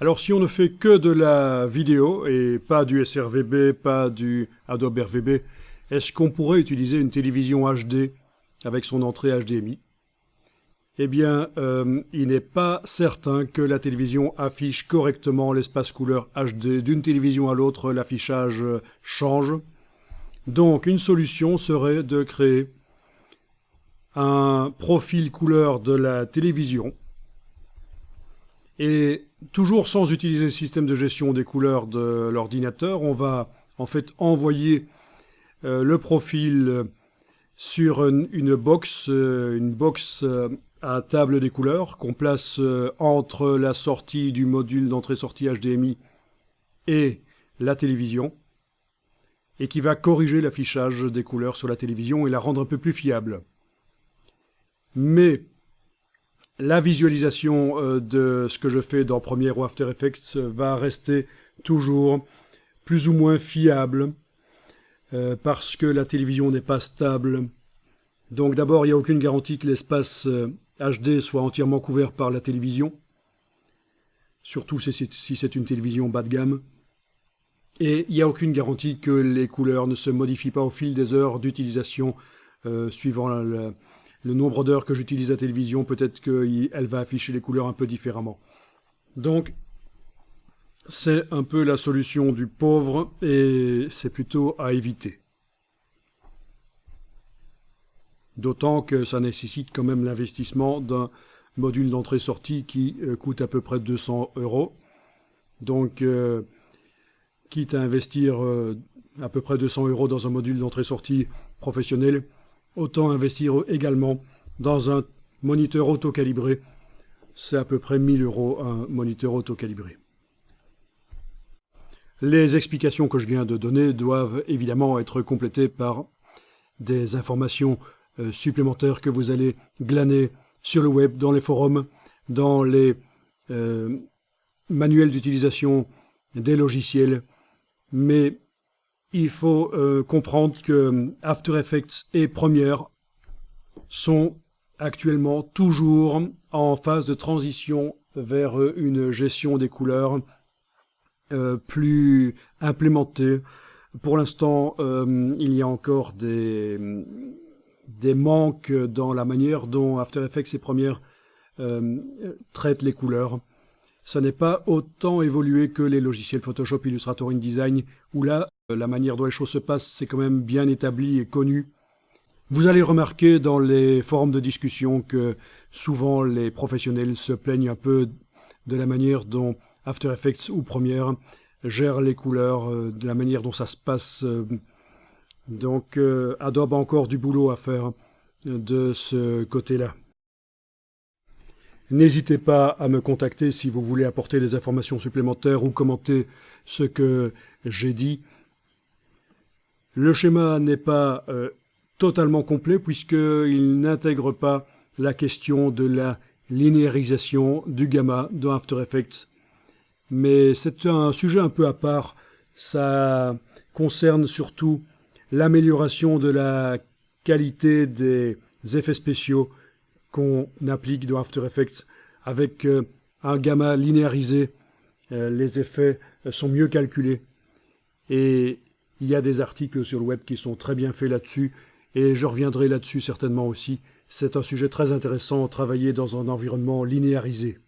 Alors si on ne fait que de la vidéo et pas du SRVB, pas du Adobe RVB, est-ce qu'on pourrait utiliser une télévision HD avec son entrée HDMI? Eh bien, il n'est pas certain que la télévision affiche correctement l'espace couleur HD. D'une télévision à l'autre, l'affichage change. Donc, une solution serait de créer un profil couleur de la télévision et toujours sans utiliser le système de gestion des couleurs de l'ordinateur, on va en fait envoyer le profil sur une box à table des couleurs qu'on place entre la sortie du module d'entrée-sortie HDMI et la télévision et qui va corriger l'affichage des couleurs sur la télévision et la rendre un peu plus fiable. Mais la visualisation de ce que je fais dans Premiere ou After Effects va rester toujours plus ou moins fiable parce que la télévision n'est pas stable. Donc d'abord, il n'y a aucune garantie que l'espace HD soit entièrement couvert par la télévision, surtout si c'est une télévision bas de gamme. Et il n'y a aucune garantie que les couleurs ne se modifient pas au fil des heures d'utilisation suivant le nombre d'heures que j'utilise la télévision, peut-être qu'elle va afficher les couleurs un peu différemment. Donc, c'est un peu la solution du pauvre et c'est plutôt à éviter. D'autant que ça nécessite quand même l'investissement d'un module d'entrée-sortie qui coûte à peu près 200 €. Donc, quitte à investir à peu près 200 € dans un module d'entrée-sortie professionnel, autant investir également dans un moniteur auto-calibré. C'est à peu près 1000 € un moniteur auto-calibré. Les explications que je viens de donner doivent évidemment être complétées par des informations supplémentaires que vous allez glaner sur le web, dans les forums, dans les manuels d'utilisation des logiciels. Mais il faut comprendre que After Effects et Premiere sont actuellement toujours en phase de transition vers une gestion des couleurs plus implémentée. Pour l'instant, il y a encore des manques dans la manière dont After Effects et Premiere traitent les couleurs. Ça n'est pas autant évolué que les logiciels Photoshop, Illustrator, InDesign, où là, la manière dont les choses se passent, c'est quand même bien établi et connu. Vous allez remarquer dans les forums de discussion que souvent les professionnels se plaignent un peu de la manière dont After Effects ou Premiere gèrent les couleurs, de la manière dont ça se passe. Donc Adobe a encore du boulot à faire de ce côté-là. N'hésitez pas à me contacter si vous voulez apporter des informations supplémentaires ou commenter ce que j'ai dit. Le schéma n'est pas totalement complet puisqu'il n'intègre pas la question de la linéarisation du gamma dans After Effects. Mais c'est un sujet un peu à part. Ça concerne surtout l'amélioration de la qualité des effets spéciaux qu'on applique dans After Effects avec un gamma linéarisé. Les effets sont mieux calculés. Et il y a des articles sur le web qui sont très bien faits là-dessus. Et je reviendrai là-dessus certainement aussi. C'est un sujet très intéressant, travailler dans un environnement linéarisé.